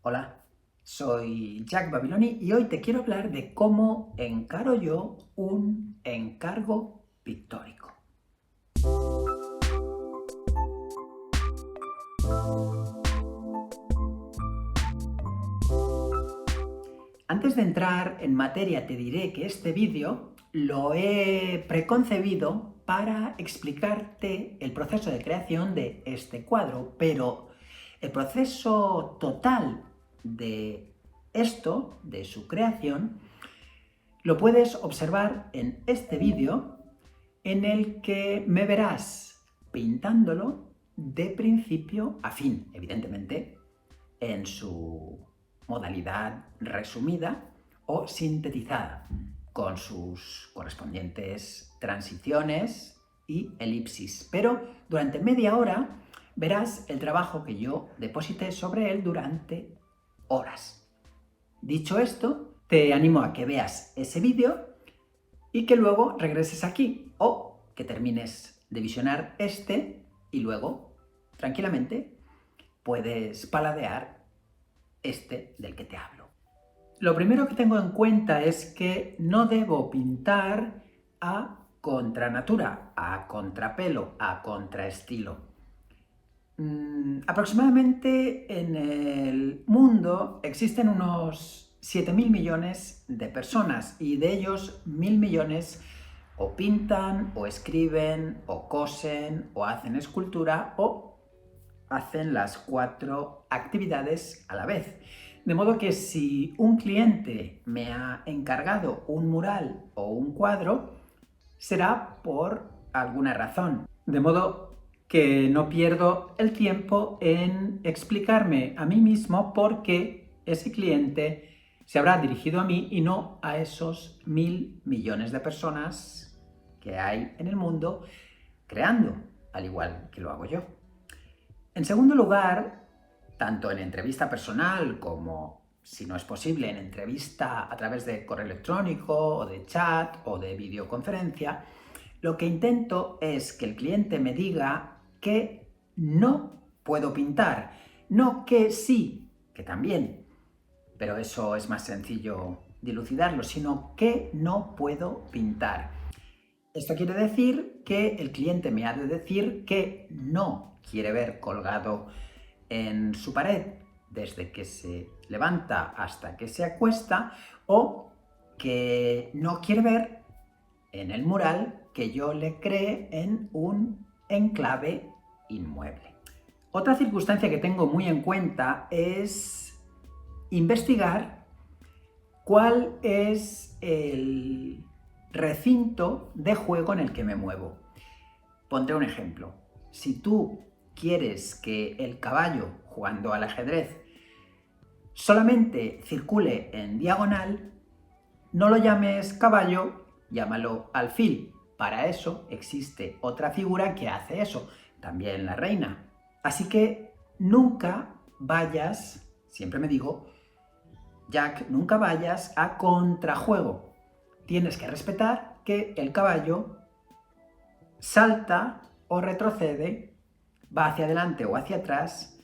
Hola, soy Jack Babiloni y hoy te quiero hablar de cómo encaro yo un encargo pictórico. Antes de entrar en materia te diré que este vídeo lo he preconcebido para explicarte el proceso de creación de este cuadro, pero el proceso total de esto, de su creación, lo puedes observar en este vídeo en el que me verás pintándolo de principio a fin, evidentemente en su modalidad resumida o sintetizada, con sus correspondientes transiciones y elipsis. Pero durante media hora verás el trabajo que yo deposité sobre él durante horas. Dicho esto, te animo a que veas ese vídeo y que luego regreses aquí o que termines de visionar este y luego, tranquilamente, puedes paladear este del que te hablo. Lo primero que tengo en cuenta es que no debo pintar a contranatura, a contrapelo, a contraestilo. Aproximadamente en el mundo existen unos 7.000 millones de personas y de ellos 1.000 millones o pintan, o escriben, o cosen, o hacen escultura, o hacen las 4 actividades a la vez. De modo que si un cliente me ha encargado un mural o un cuadro, será por alguna razón. De modo que no pierdo el tiempo en explicarme a mí mismo por qué ese cliente se habrá dirigido a mí y no a esos 1.000 millones de personas que hay en el mundo creando, al igual que lo hago yo. En segundo lugar, tanto en entrevista personal como, si no es posible, en entrevista a través de correo electrónico o de chat o de videoconferencia, lo que intento es que el cliente me diga que no puedo pintar, no que sí, que también, pero eso es más sencillo dilucidarlo, sino que no puedo pintar. Esto quiere decir que el cliente me ha de decir que no quiere ver colgado en su pared desde que se levanta hasta que se acuesta, o que no quiere ver en el mural que yo le cree en un enclave inmueble. Otra circunstancia que tengo muy en cuenta es investigar cuál es el recinto de juego en el que me muevo. Pondré un ejemplo. Si tú quieres que el caballo, jugando al ajedrez, solamente circule en diagonal, no lo llames caballo, llámalo alfil. Para eso existe otra figura que hace eso, también la reina. Así que nunca vayas, siempre me digo, Jack, nunca vayas a contrajuego. Tienes que respetar que el caballo salta o retrocede, va hacia adelante o hacia atrás,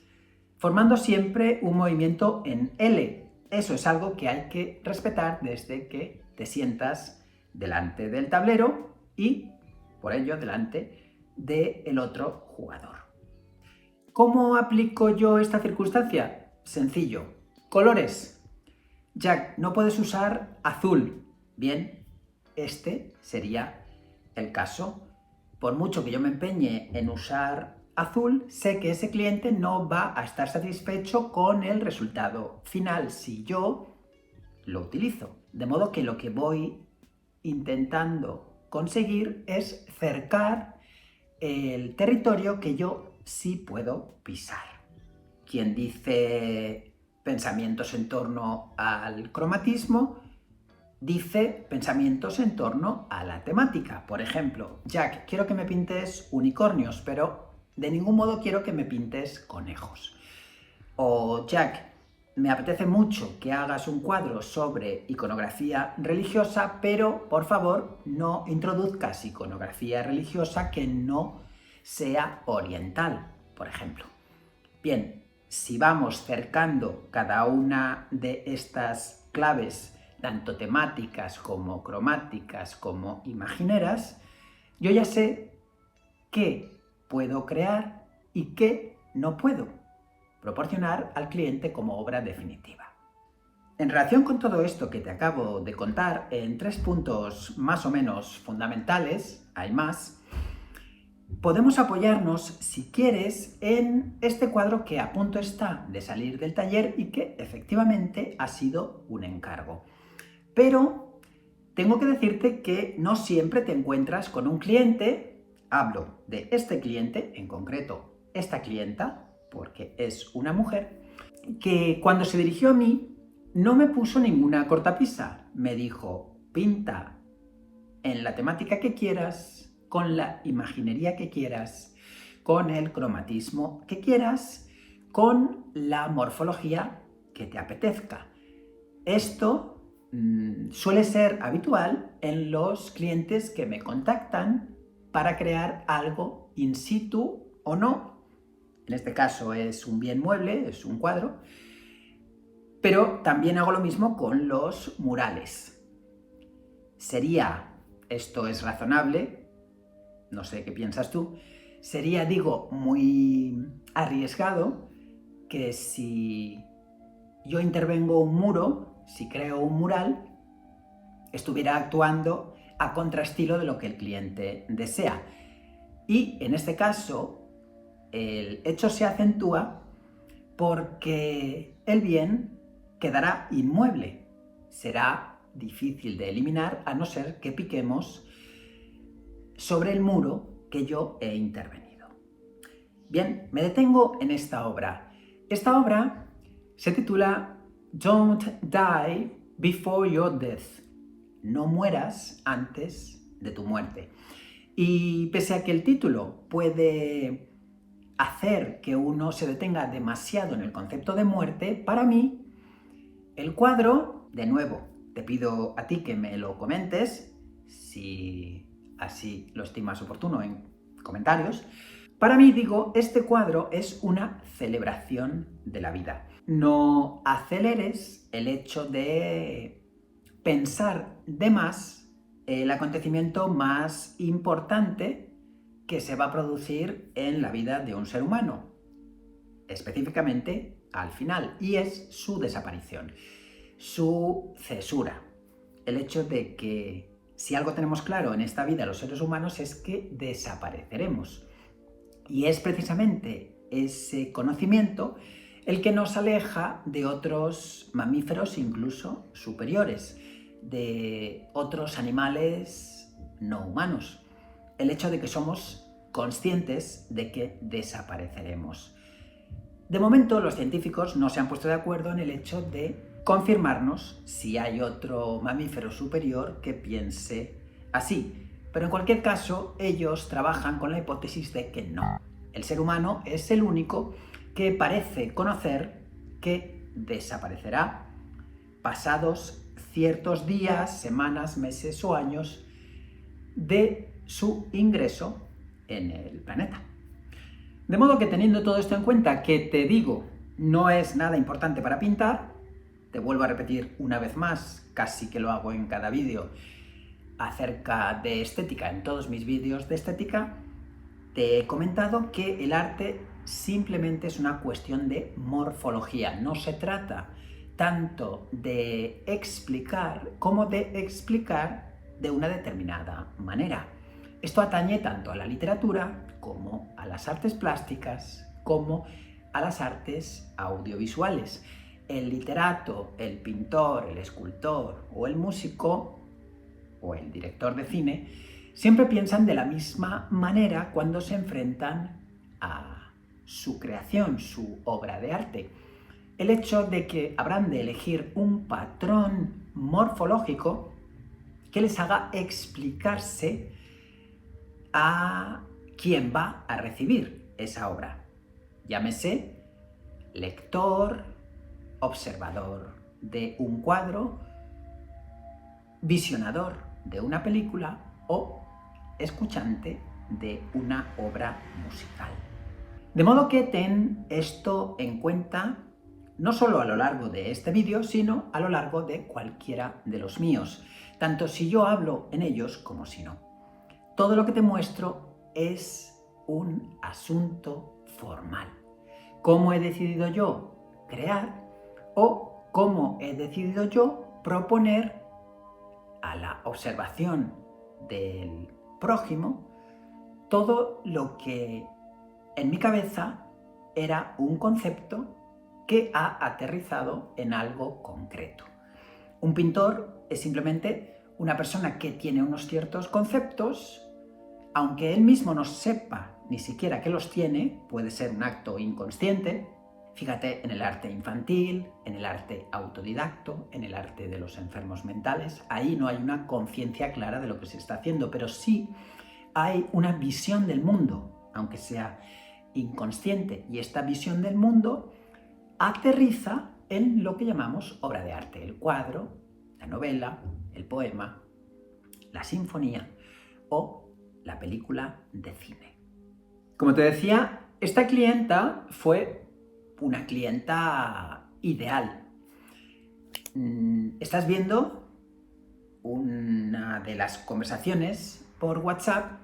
formando siempre un movimiento en L. Eso es algo que hay que respetar desde que te sientas delante del tablero y, por ello, delante del otro jugador. ¿Cómo aplico yo esta circunstancia? Sencillo. Colores. Jack, no puedes usar azul. Bien, este sería el caso. Por mucho que yo me empeñe en usar azul, sé que ese cliente no va a estar satisfecho con el resultado final si yo lo utilizo. De modo que lo que voy intentando conseguir es cercar el territorio que yo sí puedo pisar. Quien dice pensamientos en torno al cromatismo, dice pensamientos en torno a la temática. Por ejemplo, Jack, quiero que me pintes unicornios, pero de ningún modo quiero que me pintes conejos. O Jack, me apetece mucho que hagas un cuadro sobre iconografía religiosa, pero por favor no introduzcas iconografía religiosa que no sea oriental, por ejemplo. Bien, si vamos cercando cada una de estas claves, tanto temáticas como cromáticas como imagineras, yo ya sé qué puedo crear y qué no puedo proporcionar al cliente como obra definitiva. En relación con todo esto que te acabo de contar, en 3 puntos más o menos fundamentales, hay más, podemos apoyarnos, si quieres, en este cuadro que a punto está de salir del taller y que efectivamente ha sido un encargo. Pero tengo que decirte que no siempre te encuentras con un cliente, hablo de este cliente, en concreto esta clienta, porque es una mujer, que cuando se dirigió a mí no me puso ninguna cortapisa, me dijo, pinta en la temática que quieras, con la imaginería que quieras, con el cromatismo que quieras, con la morfología que te apetezca. Esto suele ser habitual en los clientes que me contactan para crear algo in situ o no. En este caso es un bien mueble, es un cuadro, pero también hago lo mismo con los murales. Esto es razonable, no sé qué piensas tú, sería, digo, muy arriesgado que si yo intervengo un muro, si creo un mural, estuviera actuando a contraestilo de lo que el cliente desea. Y en este caso, el hecho se acentúa porque el bien quedará inmueble. Será difícil de eliminar a no ser que piquemos sobre el muro que yo he intervenido. Bien, me detengo en esta obra. Esta obra se titula Don't Die Before Your Death. No mueras antes de tu muerte. Y pese a que el título puede hacer que uno se detenga demasiado en el concepto de muerte, para mí, el cuadro, de nuevo, te pido a ti que me lo comentes, si así lo estimas oportuno en comentarios. Para mí, digo, este cuadro es una celebración de la vida. No aceleres el hecho de pensar de más el acontecimiento más importante que se va a producir en la vida de un ser humano, específicamente al final, y es su desaparición, su cesura. El hecho de que si algo tenemos claro en esta vida los seres humanos es que desapareceremos. Y es precisamente ese conocimiento el que nos aleja de otros mamíferos incluso superiores, de otros animales no humanos. El hecho de que somos conscientes de que desapareceremos. De momento, los científicos no se han puesto de acuerdo en el hecho de confirmarnos si hay otro mamífero superior que piense así. Pero en cualquier caso, ellos trabajan con la hipótesis de que no. El ser humano es el único que parece conocer que desaparecerá pasados ciertos días, semanas, meses o años de su ingreso en el planeta. De modo que, teniendo todo esto en cuenta, que te digo, no es nada importante para pintar, te vuelvo a repetir una vez más, casi que lo hago en cada vídeo, acerca de estética, en todos mis vídeos de estética, te he comentado que el arte simplemente es una cuestión de morfología. No se trata tanto de explicar como de explicar de una determinada manera. Esto atañe tanto a la literatura como a las artes plásticas, como a las artes audiovisuales. El literato, el pintor, el escultor o el músico o el director de cine siempre piensan de la misma manera cuando se enfrentan a su creación, su obra de arte. El hecho de que habrán de elegir un patrón morfológico que les haga explicarse a quien va a recibir esa obra. Llámese lector, observador de un cuadro, visionador de una película o escuchante de una obra musical. De modo que ten esto en cuenta no solo a lo largo de este vídeo, sino a lo largo de cualquiera de los míos, tanto si yo hablo en ellos como si no. Todo lo que te muestro es un asunto formal. ¿Cómo he decidido yo crear o cómo he decidido yo proponer a la observación del prójimo todo lo que en mi cabeza era un concepto que ha aterrizado en algo concreto? Un pintor es simplemente una persona que tiene unos ciertos conceptos, aunque él mismo no sepa ni siquiera que los tiene, puede ser un acto inconsciente. Fíjate en el arte infantil, en el arte autodidacto, en el arte de los enfermos mentales. Ahí no hay una conciencia clara de lo que se está haciendo, pero sí hay una visión del mundo, aunque sea inconsciente. Y esta visión del mundo aterriza en lo que llamamos obra de arte: el cuadro, la novela, el poema, la sinfonía o la película de cine. Como te decía, esta clienta fue una clienta ideal. Estás viendo una de las conversaciones por WhatsApp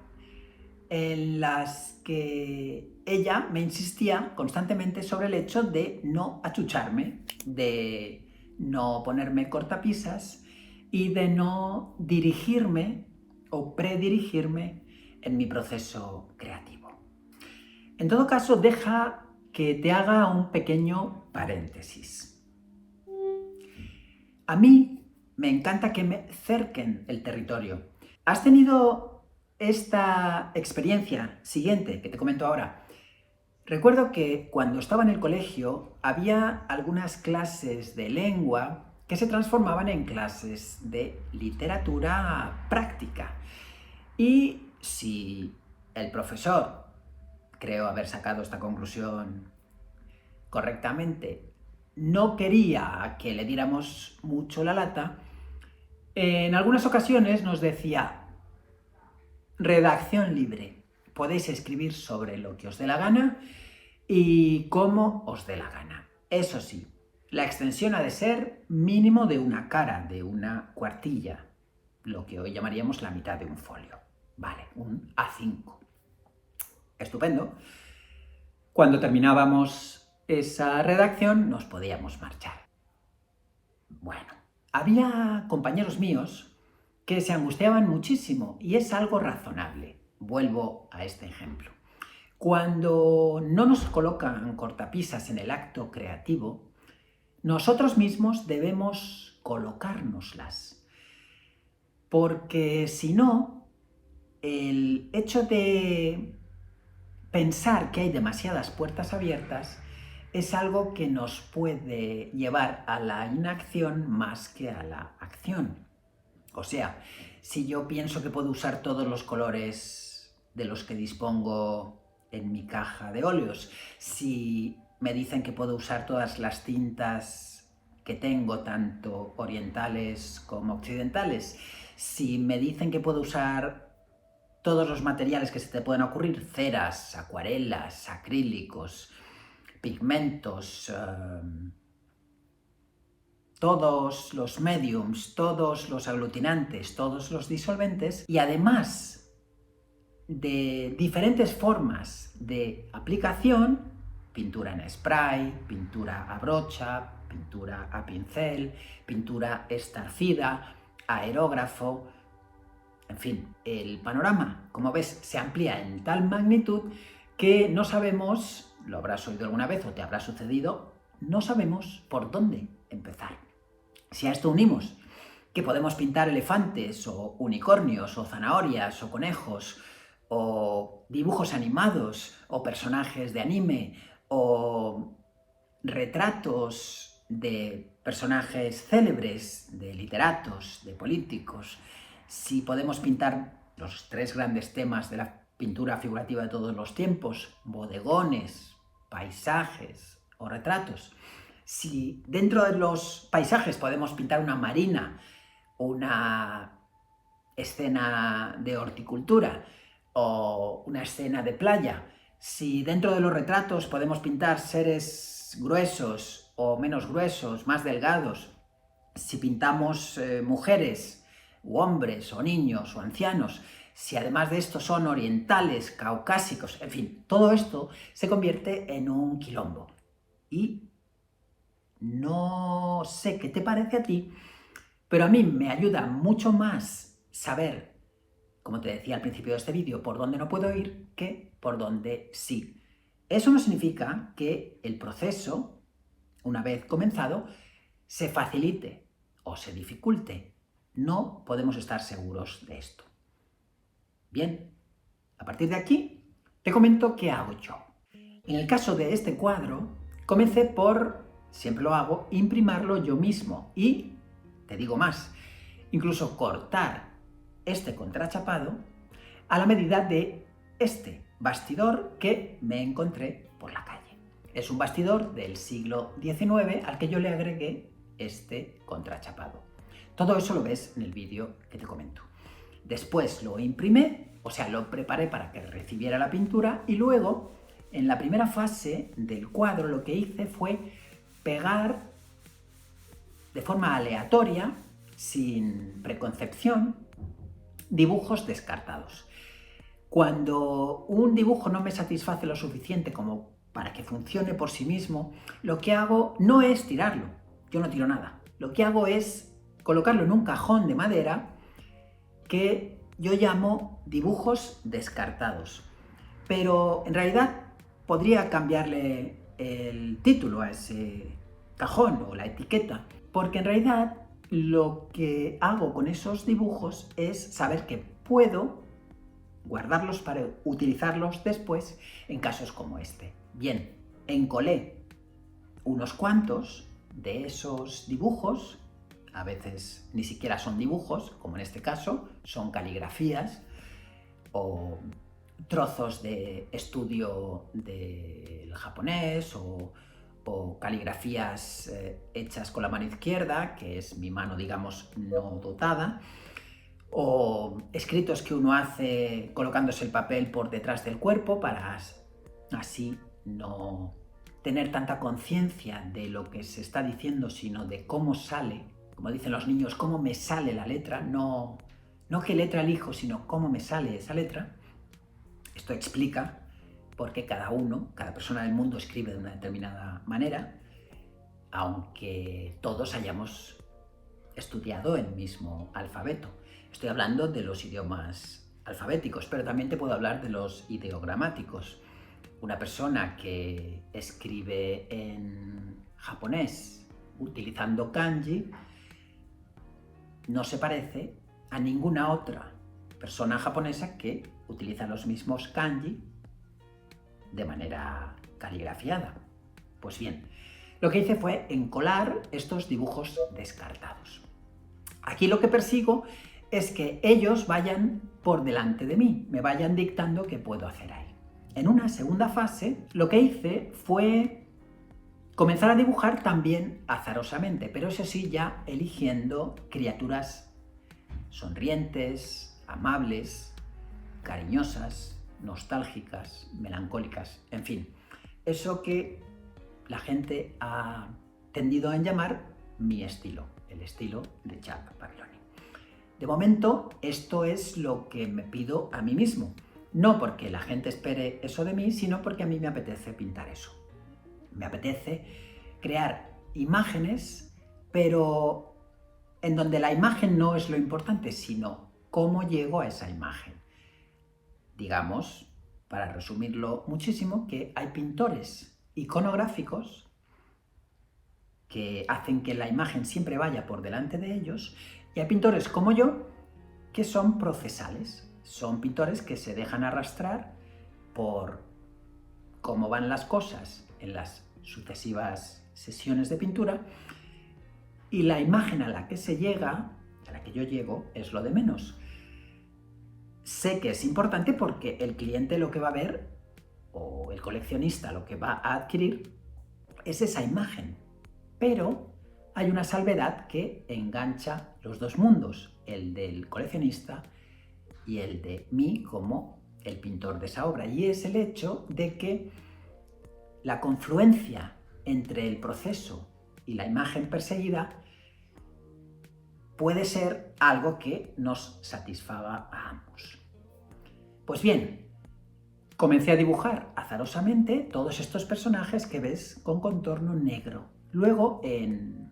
en las que ella me insistía constantemente sobre el hecho de no achucharme, de no ponerme cortapisas y de no dirigirme o predirigirme en mi proceso creativo. En todo caso, deja que te haga un pequeño paréntesis. A mí me encanta que me cerquen el territorio. ¿Has tenido esta experiencia siguiente que te comento ahora? Recuerdo que cuando estaba en el colegio había algunas clases de lengua que se transformaban en clases de literatura práctica. Y si el profesor, creo haber sacado esta conclusión correctamente, no quería que le diéramos mucho la lata, en algunas ocasiones nos decía: redacción libre, podéis escribir sobre lo que os dé la gana y cómo os dé la gana. Eso sí, la extensión ha de ser mínimo de una cara, de una cuartilla, lo que hoy llamaríamos la mitad de un folio. Vale, un A5. Estupendo. Cuando terminábamos esa redacción nos podíamos marchar. Bueno, había compañeros míos que se angustiaban muchísimo y es algo razonable. Vuelvo a este ejemplo. Cuando no nos colocan cortapisas en el acto creativo, nosotros mismos debemos colocárnoslas. Porque si no, el hecho de pensar que hay demasiadas puertas abiertas es algo que nos puede llevar a la inacción más que a la acción. O sea, si yo pienso que puedo usar todos los colores de los que dispongo en mi caja de óleos, si me dicen que puedo usar todas las tintas que tengo, tanto orientales como occidentales, si me dicen que puedo usar todos los materiales que se te puedan ocurrir, ceras, acuarelas, acrílicos, pigmentos, todos los mediums, todos los aglutinantes, todos los disolventes, y además de diferentes formas de aplicación: pintura en spray, pintura a brocha, pintura a pincel, pintura estarcida, aerógrafo. En fin, el panorama, como ves, se amplía en tal magnitud que no sabemos, lo habrás oído alguna vez o te habrá sucedido, no sabemos por dónde empezar. Si a esto unimos que podemos pintar elefantes o unicornios o zanahorias o conejos o dibujos animados o personajes de anime o retratos de personajes célebres, de literatos, de políticos, si podemos pintar los tres grandes temas de la pintura figurativa de todos los tiempos: bodegones, paisajes o retratos, si dentro de los paisajes podemos pintar una marina, una escena de horticultura o una escena de playa, Si dentro de los retratos podemos pintar seres gruesos o menos gruesos, más delgados, si pintamos mujeres u hombres o niños o ancianos, si además de esto son orientales, caucásicos, en fin, todo esto se convierte en un quilombo. Y no sé qué te parece a ti, pero a mí me ayuda mucho más saber, como te decía al principio de este vídeo, por dónde no puedo ir que por dónde sí. Eso no significa que el proceso, una vez comenzado, se facilite o se dificulte. No podemos estar seguros de esto. Bien, a partir de aquí te comento qué hago yo. En el caso de este cuadro, comencé por, siempre lo hago, imprimarlo yo mismo y, te digo más, incluso cortar este contrachapado a la medida de este bastidor que me encontré por la calle. Es un bastidor del siglo XIX al que yo le agregué este contrachapado. Todo eso lo ves en el vídeo que te comento. Después lo imprimí, o sea, lo preparé para que recibiera la pintura y luego, en la primera fase del cuadro, lo que hice fue pegar de forma aleatoria, sin preconcepción, dibujos descartados. Cuando un dibujo no me satisface lo suficiente como para que funcione por sí mismo, lo que hago no es tirarlo, yo no tiro nada. Lo que hago es colocarlo en un cajón de madera que yo llamo dibujos descartados. Pero en realidad podría cambiarle el título a ese cajón o la etiqueta, porque en realidad lo que hago con esos dibujos es saber que puedo guardarlos para utilizarlos después en casos como este. Bien, encolé unos cuantos de esos dibujos, a veces ni siquiera son dibujos, como en este caso, son caligrafías o trozos de estudio del japonés o caligrafías hechas con la mano izquierda, que es mi mano, digamos, no dotada, o escritos que uno hace colocándose el papel por detrás del cuerpo para así no tener tanta conciencia de lo que se está diciendo, sino de cómo sale, como dicen los niños, cómo me sale la letra, no qué letra elijo, sino cómo me sale esa letra. Esto explica por qué cada persona del mundo escribe de una determinada manera, aunque todos hayamos estudiado el mismo alfabeto. Estoy hablando de los idiomas alfabéticos, pero también te puedo hablar de los ideogramáticos. Una persona que escribe en japonés utilizando kanji no se parece a ninguna otra persona japonesa que utiliza los mismos kanji de manera caligrafiada. Pues bien, lo que hice fue encolar estos dibujos descartados. Aquí lo que persigo es que ellos vayan por delante de mí, me vayan dictando qué puedo hacer ahí. En una segunda fase, lo que hice fue comenzar a dibujar también azarosamente, pero eso sí, ya eligiendo criaturas sonrientes, amables, cariñosas, nostálgicas, melancólicas, en fin, eso que la gente ha tendido a llamar mi estilo, el estilo de Chuck Baglioni. De momento, esto es lo que me pido a mí mismo, no porque la gente espere eso de mí, sino porque a mí me apetece pintar eso. Me apetece crear imágenes, pero en donde la imagen no es lo importante, sino cómo llego a esa imagen. Digamos, para resumirlo muchísimo, que hay pintores iconográficos que hacen que la imagen siempre vaya por delante de ellos, y hay pintores como yo que son procesales, son pintores que se dejan arrastrar por cómo van las cosas en las sucesivas sesiones de pintura, y la imagen a la que se llega, a la que yo llego, es lo de menos. Sé que es importante porque el cliente lo que va a ver, o el coleccionista lo que va a adquirir, es esa imagen. Pero hay una salvedad que engancha los dos mundos, el del coleccionista y el de mí como el pintor de esa obra, y es el hecho de que la confluencia entre el proceso y la imagen perseguida puede ser algo que nos satisfaga a ambos. Pues bien, comencé a dibujar azarosamente todos estos personajes que ves con contorno negro. Luego, en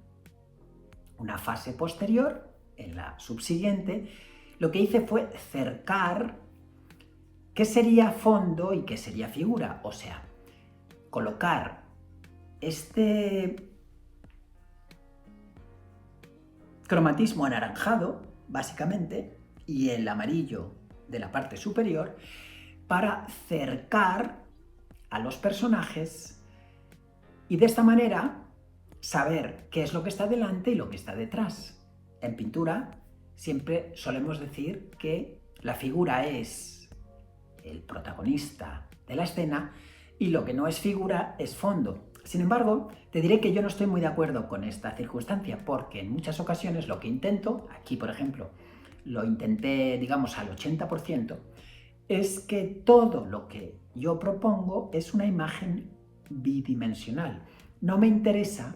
una fase posterior, en la subsiguiente, lo que hice fue cercar qué sería fondo y qué sería figura. O sea, colocar este cromatismo anaranjado, básicamente, y el amarillo de la parte superior, para cercar a los personajes y de esta manera saber qué es lo que está delante y lo que está detrás. En pintura siempre solemos decir que la figura es el protagonista de la escena y lo que no es figura es fondo. Sin embargo, te diré que yo no estoy muy de acuerdo con esta circunstancia, porque en muchas ocasiones lo que intento, aquí por ejemplo, lo intenté digamos al 80%, es que todo lo que yo propongo es una imagen bidimensional. No me interesa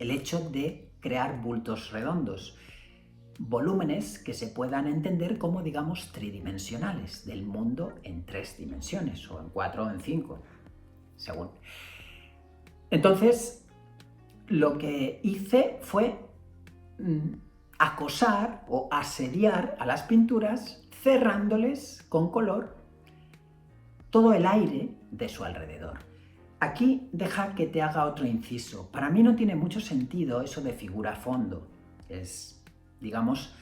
el hecho de crear bultos redondos, volúmenes que se puedan entender como, digamos, tridimensionales, del mundo en 3 dimensiones, o en 4 o en 5, según. Entonces, lo que hice fue acosar o asediar a las pinturas cerrándoles con color todo el aire de su alrededor. Aquí deja que te haga otro inciso. Para mí no tiene mucho sentido eso de figura a fondo. Es, digamos,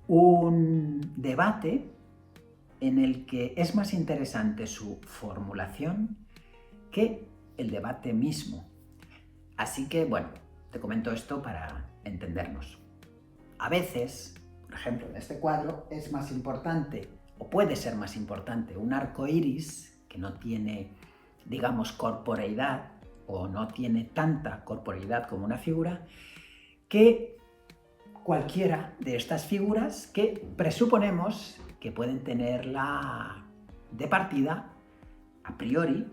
un debate en el que es más interesante su formulación que el debate mismo. Así que, bueno, te comento esto para entendernos. A veces, por ejemplo, en este cuadro es más importante, o puede ser más importante, un arco iris que no tiene, digamos, corporeidad, o no tiene tanta corporeidad como una figura, que cualquiera de estas figuras que presuponemos que pueden tenerla de partida, a priori,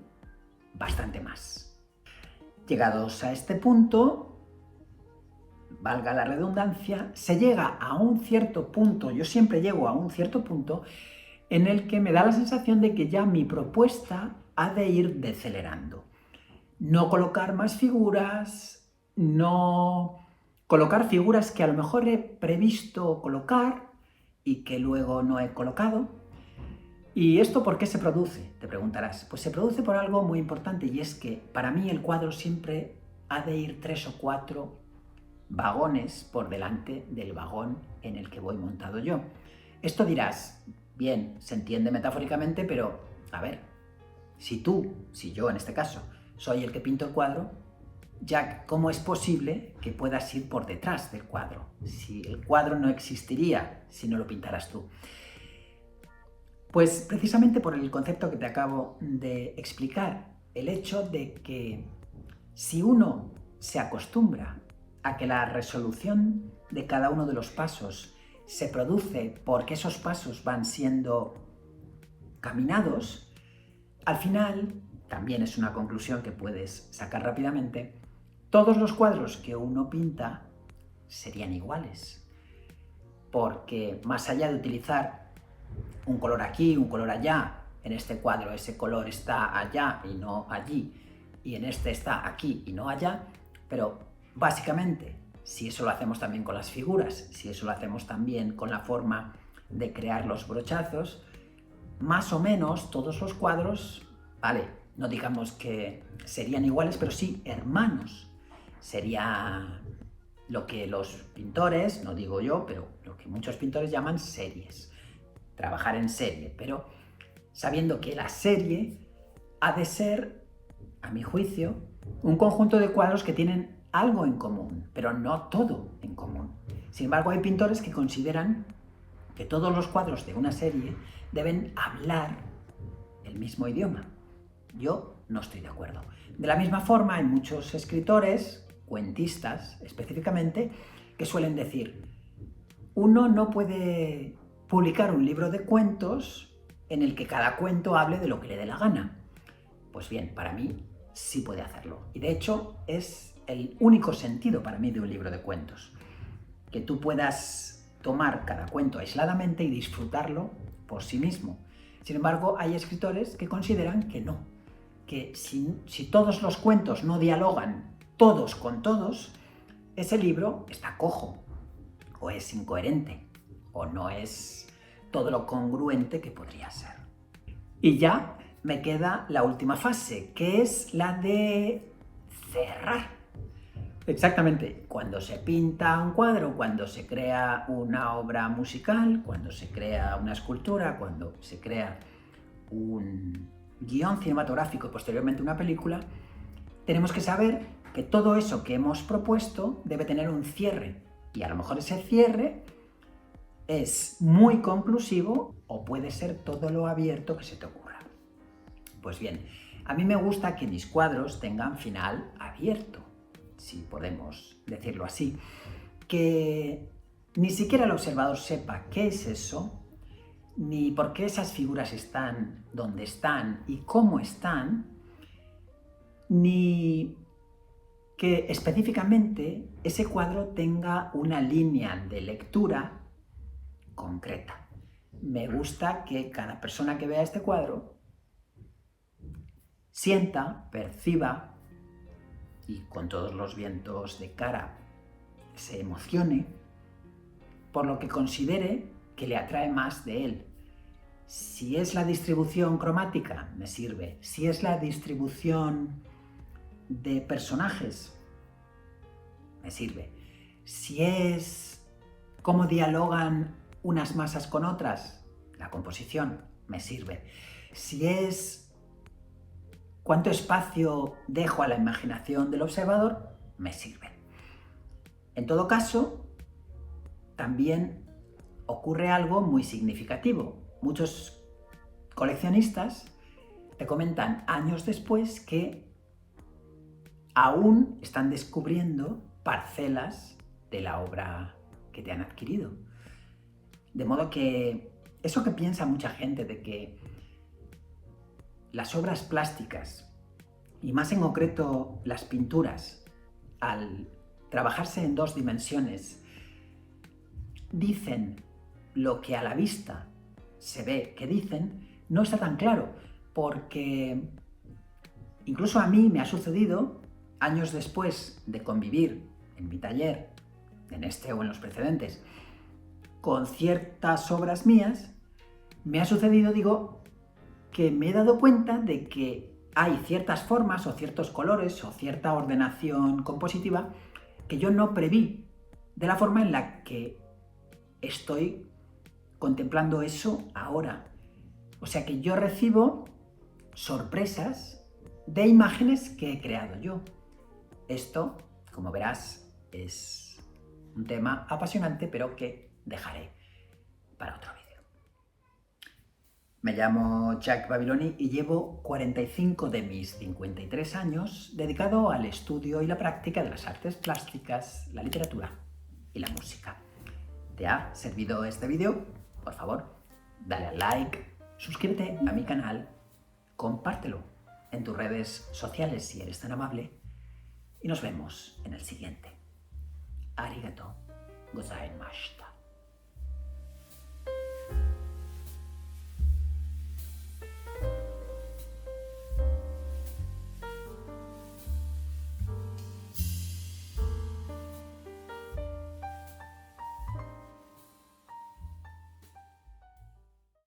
bastante más. Llegados a este punto, valga la redundancia, se llega a un cierto punto, yo siempre llego a un cierto punto, en el que me da la sensación de que ya mi propuesta ha de ir decelerando. No colocar más figuras, no colocar figuras que a lo mejor he previsto colocar y que luego no he colocado. ¿Y esto por qué se produce? Te preguntarás. Pues se produce por algo muy importante, y es que para mí el cuadro siempre ha de ir 3 o 4 vagones por delante del vagón en el que voy montado yo. Esto dirás, bien, se entiende metafóricamente, pero a ver, si yo en este caso, soy el que pinto el cuadro, ya ¿cómo es posible que puedas ir por detrás del cuadro? Si el cuadro no existiría si no lo pintaras tú. Pues precisamente por el concepto que te acabo de explicar, el hecho de que si uno se acostumbra a que la resolución de cada uno de los pasos se produce porque esos pasos van siendo caminados, al final, también es una conclusión que puedes sacar rápidamente, todos los cuadros que uno pinta serían iguales, porque más allá de utilizar un color aquí, un color allá, en este cuadro ese color está allá y no allí, y en este está aquí y no allá, pero básicamente, si eso lo hacemos también con las figuras, si eso lo hacemos también con la forma de crear los brochazos, más o menos todos los cuadros, vale, no digamos que serían iguales, pero sí hermanos. Sería lo que los pintores, no digo yo, pero lo que muchos pintores llaman series. Trabajar en serie, pero sabiendo que la serie ha de ser, a mi juicio, un conjunto de cuadros que tienen algo en común, pero no todo en común. Sin embargo, hay pintores que consideran que todos los cuadros de una serie deben hablar el mismo idioma. Yo no estoy de acuerdo. De la misma forma, hay muchos escritores, cuentistas específicamente, que suelen decir: uno no puede publicar un libro de cuentos en el que cada cuento hable de lo que le dé la gana. Pues bien, para mí sí puede hacerlo. Y de hecho es el único sentido para mí de un libro de cuentos. Que tú puedas tomar cada cuento aisladamente y disfrutarlo por sí mismo. Sin embargo, hay escritores que consideran que no, que si todos los cuentos no dialogan todos con todos, ese libro está cojo, o es incoherente, o no es todo lo congruente que podría ser. Y ya me queda la última fase, que es la de cerrar. Exactamente, cuando se pinta un cuadro, cuando se crea una obra musical, cuando se crea una escultura, cuando se crea un guión cinematográfico y posteriormente una película, tenemos que saber que todo eso que hemos propuesto debe tener un cierre. Y a lo mejor ese cierre es muy conclusivo o puede ser todo lo abierto que se te ocurra. Pues bien, a mí me gusta que mis cuadros tengan final abierto, si podemos decirlo así. Que ni siquiera el observador sepa qué es eso, ni por qué esas figuras están donde están y cómo están, ni que específicamente ese cuadro tenga una línea de lectura concreta. Me gusta que cada persona que vea este cuadro sienta, perciba y con todos los vientos de cara se emocione por lo que considere que le atrae más de él. Si es la distribución cromática, me sirve. Si es la distribución de personajes, me sirve. Si es cómo dialogan unas masas con otras, la composición, me sirve. Si es cuánto espacio dejo a la imaginación del observador, me sirve. En todo caso, también ocurre algo muy significativo. Muchos coleccionistas te comentan años después que aún están descubriendo parcelas de la obra que te han adquirido. De modo que eso que piensa mucha gente de que las obras plásticas, y más en concreto las pinturas, al trabajarse en 2 dimensiones, dicen lo que a la vista se ve que dicen, no está tan claro, porque incluso a mí me ha sucedido, años después de convivir en mi taller, en este o en los precedentes, con ciertas obras mías, me ha sucedido, que me he dado cuenta de que hay ciertas formas o ciertos colores o cierta ordenación compositiva que yo no preví de la forma en la que estoy contemplando eso ahora. O sea que yo recibo sorpresas de imágenes que he creado yo. Esto, como verás, es un tema apasionante, pero que dejaré para otro vídeo. Me llamo Jack Babiloni y llevo 45 de mis 53 años dedicado al estudio y la práctica de las artes plásticas, la literatura y la música. ¿Te ha servido este vídeo? Por favor, dale al like, suscríbete a mi canal, compártelo en tus redes sociales si eres tan amable y nos vemos en el siguiente. Arigato gozaimashita.